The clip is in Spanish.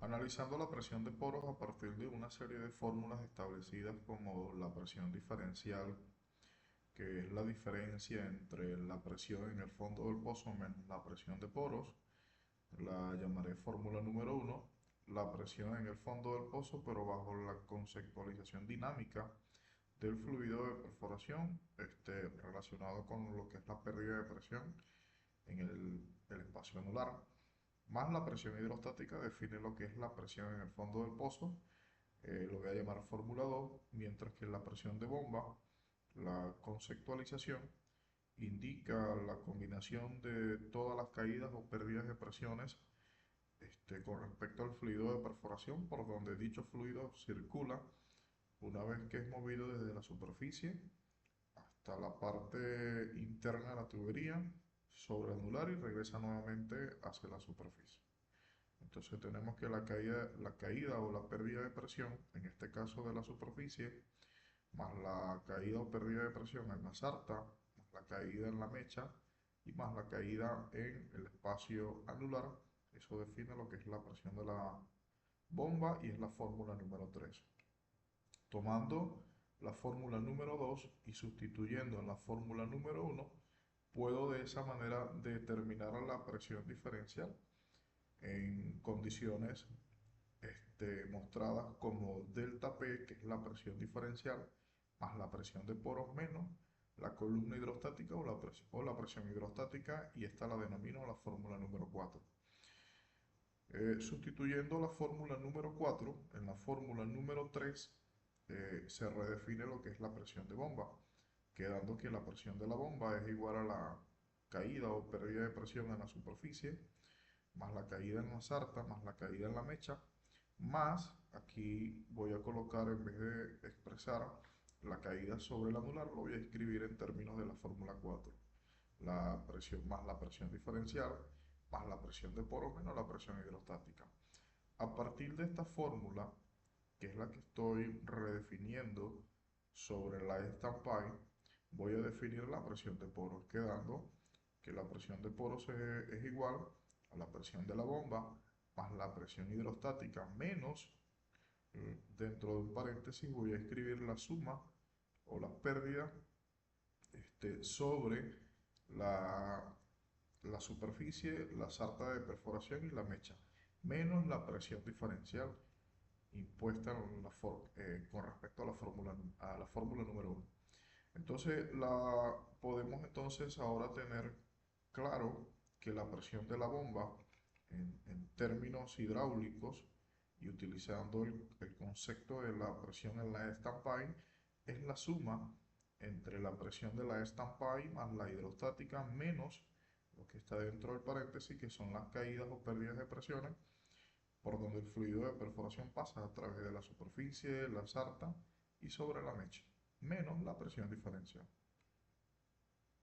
Analizando la presión de poros a partir de una serie de fórmulas establecidas como la presión diferencial, que es la diferencia entre la presión en el fondo del pozo menos la presión de poros, la llamaré fórmula número uno. La presión en el fondo del pozo, pero bajo la conceptualización dinámica del fluido de perforación, relacionado con lo que es la pérdida de presión en el espacio anular, más la presión hidrostática define lo que es la presión en el fondo del pozo, lo voy a llamar fórmula 2, mientras que la presión de bomba, la conceptualización, indica la combinación de todas las caídas o pérdidas de presiones con respecto al fluido de perforación por donde dicho fluido circula una vez que es movido desde la superficie hasta la parte interna de la tubería sobre anular y regresa nuevamente hacia la superficie. Entonces tenemos que la caída o la pérdida de presión, en este caso de la superficie, más la caída o pérdida de presión en la sarta, más la caída en la mecha y más la caída en el espacio anular. Eso define lo que es la presión de la bomba y es la fórmula número 3. Tomando la fórmula número 2 y sustituyendo en la fórmula número uno, puedo de esa manera determinar la presión diferencial en condiciones mostradas como delta P, que es la presión diferencial, más la presión de poros menos la columna hidrostática o la presión hidrostática, y esta la denomino la fórmula número 4. Sustituyendo la fórmula número 4 en la fórmula número 3, se redefine lo que es la presión de bomba, quedando que la presión de la bomba es igual a la caída o pérdida de presión en la superficie, más la caída en la sarta, más la caída en la mecha, más, aquí voy a colocar, en vez de expresar la caída sobre el anular, lo voy a escribir en términos de la fórmula 4. La presión más la presión diferencial, más la presión de poro menos la presión hidrostática. A partir de esta fórmula, que es la que estoy redefiniendo sobre la estampay, voy a definir la presión de poros, quedando que la presión de poros es igual a la presión de la bomba más la presión hidrostática menos, dentro de un paréntesis voy a escribir la suma o la pérdida sobre la, la superficie, la sarta de perforación y la mecha, menos la presión diferencial impuesta con respecto a la fórmula número uno. Entonces, podemos entonces ahora tener claro que la presión de la bomba en términos hidráulicos y utilizando el concepto de la presión en la estampay es la suma entre la presión de la estampay más la hidrostática menos lo que está dentro del paréntesis, que son las caídas o pérdidas de presiones por donde el fluido de perforación pasa a través de la superficie, la sarta y sobre la mecha, menos la presión diferencial.